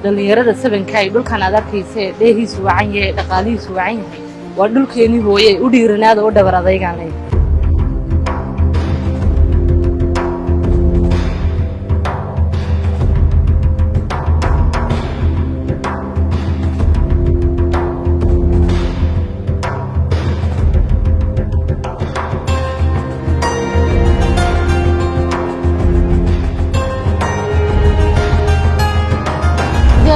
dhalinyarada sabanka ay dhulkan aad arkaysa dheehiisu wacan yahay dhaqaalihiisu wacan yahay waa dhulkeeni hooye u dhiiranaada oo dhabar adaygaan leh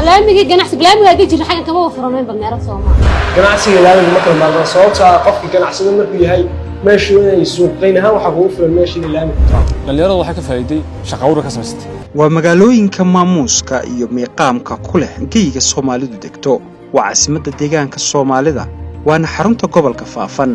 laamiga ganacsiga laamiga ay jiraan xagan kama wafranayn balmeerad Soomaaliya ganacsiga laamiga marka marba sababta qofka ganacsiga markuu yahay meeshu inay suuqayn ahaan waxa ugu filan meesha laamiga tahay dhalinyaradu waxa ka faa'iiday shaqo abuur ka samaystay waa magaalooyinka maamuuska iyo miiqaamka ku leh geeyiga Soomaalidu degto waa caasimadda deegaanka Soomaalida waana xarunta gobolka Faafan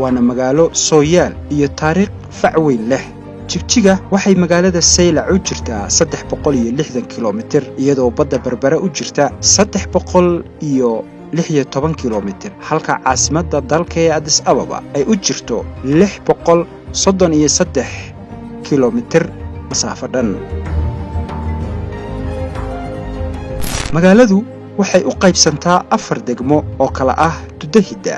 waana magaalo sooyaal iyo taariikh fac weyn leh jigjiga waxay magaalada Saylac u jirtaa 360 kilomitir iyadoo badda Berbera u jirta 316 kilomitir halka caasimadda dalka ee Addis Ababa ay u jirto 633 kilomitir masaafo dhan magaaladu waxay u qaybsantaa 4 degmo oo kala ah Dudahida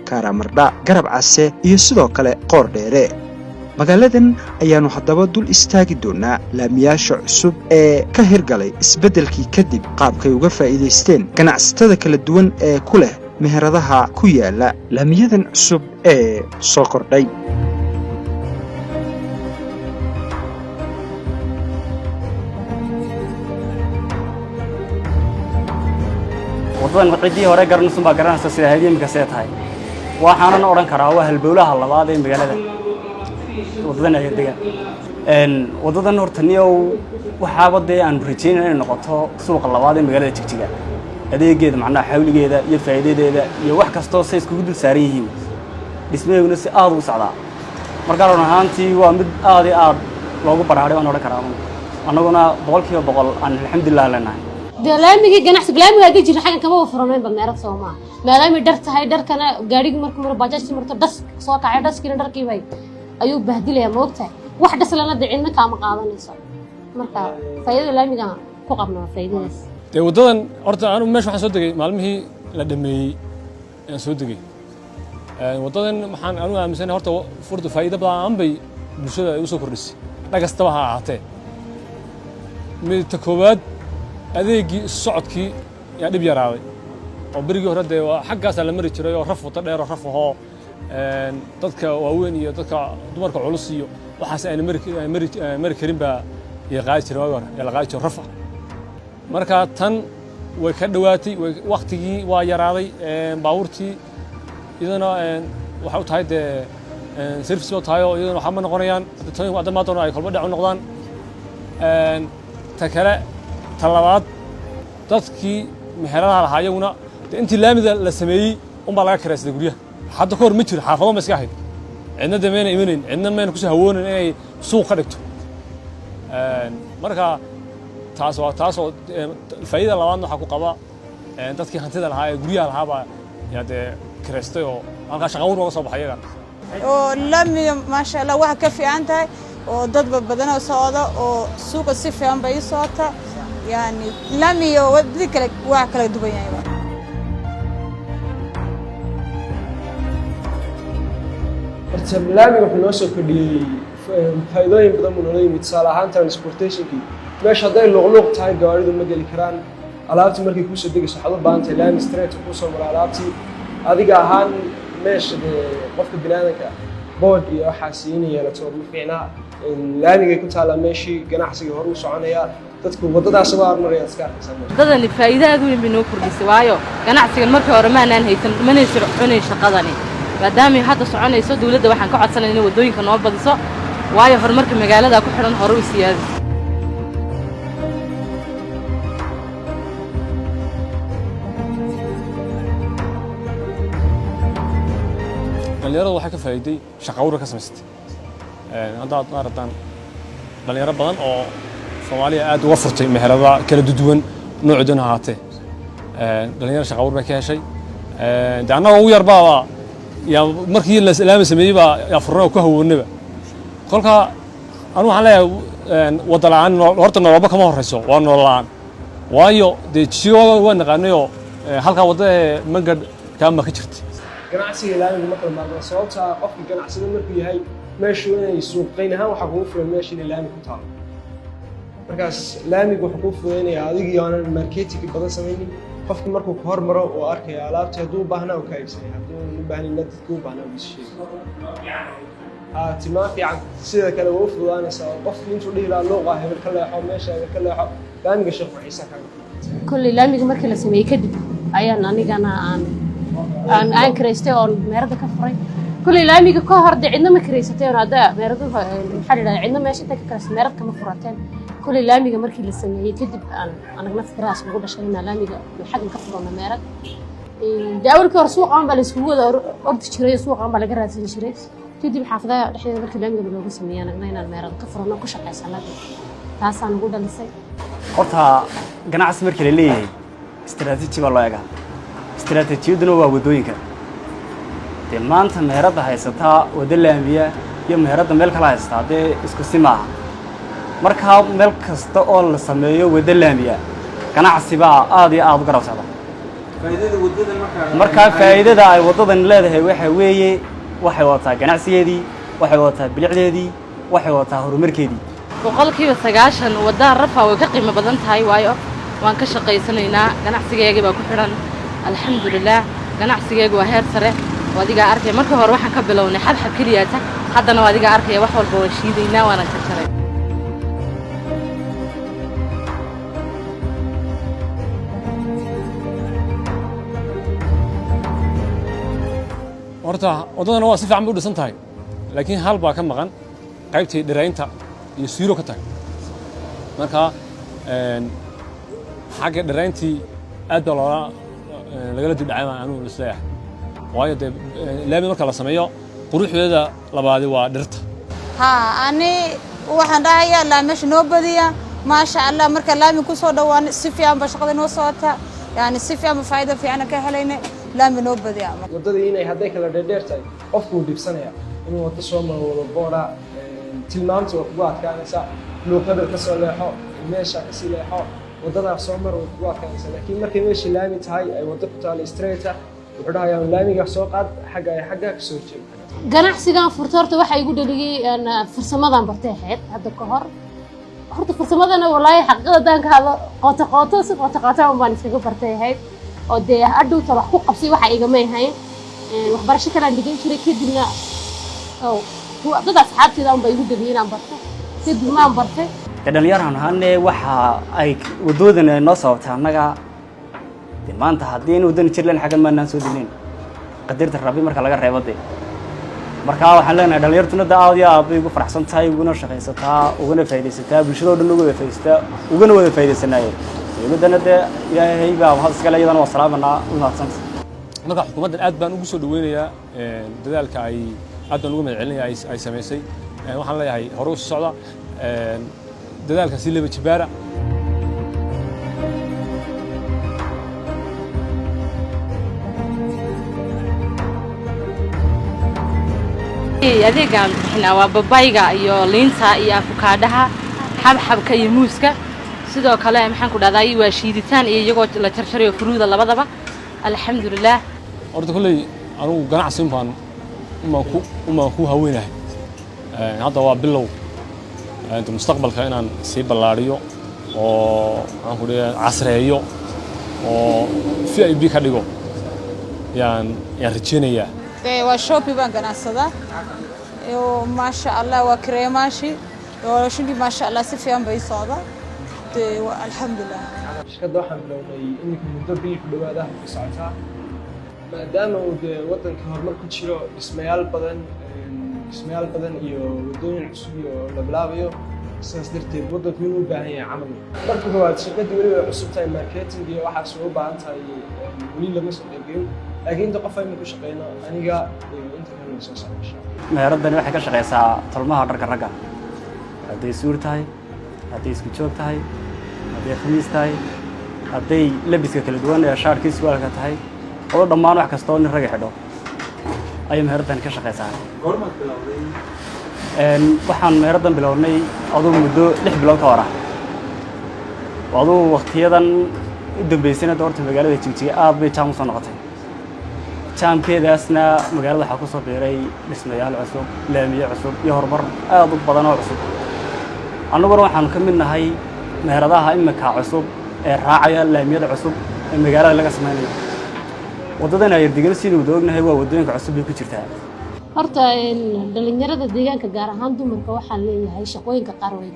Karamardha Garab Case iyo sidoo kale Qoordheere magaaladan ayaanu haddaba dul istaagi doonaa laamiyaasha cusub ee ka hirgalay isbeddelkii kadib qaabkay uga faa'iideysteen ganacsatada kala duwan ee ku leh meheradaha ku yaala laamiyadan cusub ee soo kordhay wadadan cidii hore garanaysan baa garanaysa sida hay'adda ka tahay waxaan oran karaa waa halbowlaha labaad ee magaalada wadadan ay degaan wadadan hortaniyo waxa wadday aan rajaynaa inay noqoto suuqa labaad ee magaalada Jigjiga adeegeeda macnaha xawligeeda iyo faa'iidadeeda iyo wax kasto say isku dul saaran yihiin dhismeeyuna si aad u socda marka run ahaantii waa mid aad iyo aad loogu baraaray oo oran karaa anaguna 100% aan alxamdulillah leenahay laamiga ganacsiga laamiga ay jiraan xagan kama wafranayn balmeerad Soomaaliya maadaama dhar tahay dharkana gaariga markuu bajaajti marto dhas soo kacay dhaskina dharkii bay ayuu bahdilaya moogtahay wax dhaslana dicina kaama qaadanayso marka faa'iido laamiga ku qabno faa'iidadaas wadadan horta aanu meesha waxaan soo degay maalmihii la dhameeyay aan soo degay wadadan waxaan aanu aaminsanay horta furdu faa'iido badan bay bulshada ay u soo kordhisay dhagastaba ha ahaatee mid koowaad adeegii socodkii yaa dib yaraaday oo berigii hore dee xaggaas la mari jiray oo raf wada dheer oo raf ahoo dadka waaweyn iyo dadka dumarka culus iyo waxaas ay mari karin baa yaqaan jiray waa la qaadi jiray rafa marka tan way ka dhawaatay waqtigii waa yaraaday baabuurtii idana waxa u tahay de service oo tahay oo idana waxa ma noqonayaan tan waa dhammaadona ay kolba dhac u noqdaan ta kale talabaad dadkii meheradaha lahaa iyaguna intii laamida la sameeyay baa laga kareysay guriyaha hadda ka hor ma jiro xaafado ma iska ahayd cidna dameena imaneyn cidna meena ku soo hawoonin inay suuq ka dhigto marka taas oo faa'iido labaad waxa ku qaba dadkii hantida lahaa ee guriyaha lahaa baa yaade kareystay oo halka shaqo uga soo baxay iyaga oo laamiga ma sha Allah waxa ka fiican tahay oo dad badan oo socda oo suuqa si fiican bay socota yani laamiga wadada kale waa kala duwan yahay laamiga wuxuu noo soo kordhiyay faa'iidooyin badan oo noo yimid tusaale ahaan transportation-kii meesha hadday luqluq tahay gawaaridu ma geli karaan alaabtii markay ku soo degayso waxaad u baahan tahay laami straight ku soo mara alaabtii adiga ahaan meesha qofka bini'aadanka bood iyo waxaas inay yeelato ma fiicnaa laamigay ku taala meeshii ganacsiga hor u soconaya dadku wadadaas uga armaraya iska arkaysan dadani faa'iido aad u weyn bay noo kordhisay waayo ganacsigan markii hore ma aanan haysan mana socodin shaqadani maadaama hadda soconayso dawladda waxaan ka codsanaynaa in wadooyinka noo badiso waayo horumarka magaalada ku xiran hore u siyaado dhalinyaradu waxay ka faa'iiday shaqo abuur ka samaystay hadda qaaradan dhalinyaro badan oo Soomaaliya aad uga furtay meherada kala duwan noocan ahaatee dhalinyaro shaqo abuur ka heshay anaga ugu yarbaa ya markii la islaam sameeyay baa ya furno ku hawoonaba kolka anu waxaan leeyahay wada la'aan horta noloba kama horeyso waa nolol la'aan waayo dee jigooda waa naqaanayo halkaa wadada magad kaama ka jirta ganacsiga laamiga ma kala maarmaan sababta qofka ganacsada markuu yahay meeshu inay suuqayn ahaan waxa kugu filan meesha inay laami ku taalo markaas laamigu wuxuu kuu fudaynayaa adigii aanan marketing badan samaynin qofka markuu ka hormaro oo arkaya alaabta hadduu u baahnaa uu ka iibsanaya hadduu u baahnayn dadka u baahnaa uu sheegay tilmaan fiican sida kale waa u fududaanaysaa qofka intuu dhihi lahaa luuqa hebel ka leexo meesha hebel ka leexo laamiga sheekh waxiisa kaaga kolley laamiga markii la sameeyey kadib ayaan anigana aan kiraystay oo meerada ka furay kolley laamiga ka hor dee cidna ma kiraysateen hadda meeradu maxaa dhahdaa cidna meesha inta ka kiraysay meerad kama furateen kolley laamiga markii la sameeyey kadib anagna fikraas lagu dhashay inaa laamiga xaggan ka furano meerad dee awalkii hore suuqaan baa la iskugu wada ordi jiray suuqaan baa laga raadsan jiray kadib xaafadaha dhexdeeda markii laamiga looga sameeyey anagna inaan meerad ka furano ku shaqaysana taasaan ugu dhalisay horta ganacsi markii la leeyahay istiraatiiji baa loo egaa istiraatiijiyaduna waa wadooyinka dee maanta meherada haysataa wada laamiya iyo meherada meel kala haysataa dee isku si maaha markaa meel kasta oo la sameeyo wada laamiya ganacsi baa aad iyo aad u garabsada markaa faa'iidada ay wadadan leedahay waxa weeye waxay wadataa ganacsigeedii waxay wadataa bilicdeedii waxay wadataa horumarkeedii boqolkiiba 90 wadada rafa way ka qiimo badan tahay waayo waan ka shaqaysanaynaa ganacsigeega baa ku xiran alxamdulillaah ganacsigeega waa heer sare wadiga arkay markii hore waxaan ka bilownay xabxab kaliyaata haddana wadiga arkay wax walba waan shiidaynaa waana jarjaray horta wadadana waa si fiican u dhisan tahay laakiin hal baa ka maqan qaybtii dhiraynta iyo siiro ka tahay marka xagga dhirayntii aad baa lagala dibdhacay anuu isleeyahay waayo dee laami marka la sameeyo quruxdeeda labaadi waa dhirta ani waxaan dhahayaa laamish noo badiya maasha allah marka laami ku soo dhawaan si fiican ba shaqada noo socota yani si fiican faa'iido fiican ka helayna laami noo badiya wadada inay hadday kala dheer tahay qofku dhibsanaya inuu wada soo maro wada boora tilmaamta waa kugu adkaanaysa luuqada ka soo leexo meesha ka sii leexo wadada soo maro waa kugu adkaanaysa laakiin markay meesha laami tahay ay wada ku taalo straight wuxuu dhahayaa laamiga soo qaad xagga ay xagga ka soo jeedo ganacsigan furto horta waxa igu dhaliyay farsamadan bartay xeed hadda ka hor horta farsamadana walaahi xaqada danka hado qoto si qoto baan iskaga bartay xeed oo dee adhow wax ku qabsay waxa iga ma yahay waxbarasho kala dhigan jiray kadibna oo dad asxaabteeda aan bay igu dhaliyeen barta kadib ma bartay dhalinyaraan ahaanee waxa ay wadoodan noo sababtay annaga maanta haddii in wadan jirleen xaggan maanaan soo dilin qadarta rabbi marka laga reebo dee markaa waxaan leenahay dhalinyartuna aad iyo aad bay ugu faraxsan tahay uguna shaqaysataa uguna faa'iidaysataa bulshada oo dhan ugu faa'iidaysataa uguna wada faa'iidaysanaayeen dowladana dee ilaahay baa wax iskale iyadana waa salaamanaa u mahadsantahay marka xukuumaddan aad baan ugu soo dhaweynayaa dadaalka ay aad baan ugu mahadcelinayaa ay samaysay waxaan leeyahay hore u socda dadaalka si laba jibaara adeegan bixinaa waa babayga iyo liinta iyo afukaadhaha xabxabka iyo muuska sidoo kale maxaan ku dhahdaa waa shiiditaan iyo iyagoo la jarjarayo fruuda labadaba alxamdulillaah horta kulley anugu ganacsi umaan ku haweynahay hadda waa bilow mustaqbalka inaan sii ballaadhiyo oo maxaan ku dhahaa casreeyo oo VIP ka dhigo yaan rajeynayaa waa shoppi baan ganacsadaa maasha allah waa kareemaashi shindi maasha allah si fiican bay socdaa alxamdulilah shirkadda waxaan bilownay iminka muddo bil ku dhawaada ku socotaa maadaama uu dee waddanka horumar ku jiro dhismayaal badan iyo waddooyin cusub iyo la bilaabayo sidaas darteed waddanku inuu u baahan yahay camal marka koowaad shirkadda weli way cusub tahay marketing iyo waxaas way u baahan tahay weli lama soo qeybgeyn laakiin inta qof aynu ku shaqeyno aniga inta kale way soo socdaa meheradani waxay ka shaqeysaa tolmaha dharka ragga hadday suur tahay hadday isku joog tahay hadday khamiis tahay hadday labiska kala duwan ee shaarkii surwaalka tahay oo dhammaan wax kasta oo nin ragga xidho ayay meheradani ka shaqeysaa goormaad bilowday waxaan meheraddan bilownay aduu muddo 6 bilood ka hor ah وعضو وقتيدا دبيسنا دورت مقالة تجي أبي تام صنعته تام كذا أسنا مقالة حكوسة بيري اسميال عصب لامية عصب يهربر أضب بدنا عصب أنا بروح عن كم من هاي مهردها إما كعصب الراعية لامية عصب المقالة اللي قسمانية وضدنا يردقل سين ودوقنا هو ودين كعصب يكترتها horta dhalinyarada deegaanka gaar ahaan dumarka waxaan leeyahay shaqooyinka qaar way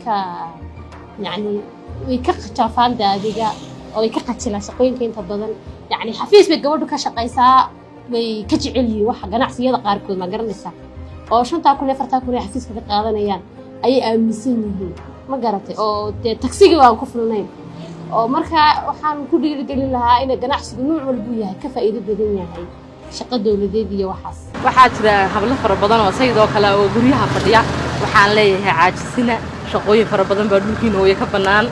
ka jaafaan daadiga oo ay ka qajilaan shaqooyinka inta badan yani xafiis bay gabadhu ka shaqaysaa way ka jecel yihiin waxa ganacsiyada qaarkood ma garanaysaa oo 5,000 4,000 xafiiska ka qaadanayaan ayay aaminsan yihiin ma garatay oo taksiga waan ku fulnayn oo marka waxaan ku dhiirigelin lahaa in ganacsigu nooc walba yahay ka faa'iido badan yahay shaqo dawladeed iyo waxaas waxaa jira hablo fara badan oo sayidoo kale oo guryaha fadhiya waxaan leeyahay caajisina shaqooyin fara badan baa dhulkiina hooyo ka bannaan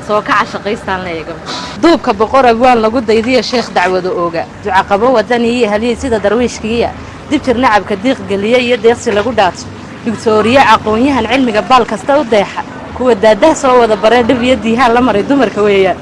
soo kaca shaqaystaan leeyahay duubka boqor abwaan lagu daydiyo sheekh dacwado ooga duca qabo wadani iyo haliye sida darwiishkiya dib jir nacabka diiq galiye iyo deeqsi lagu dhaato victoria aqoonyahan cilmiga baal kasta u deexa kuwa daadaha soo wada baree dhib iyo diihaan la maray dumarka weeyaan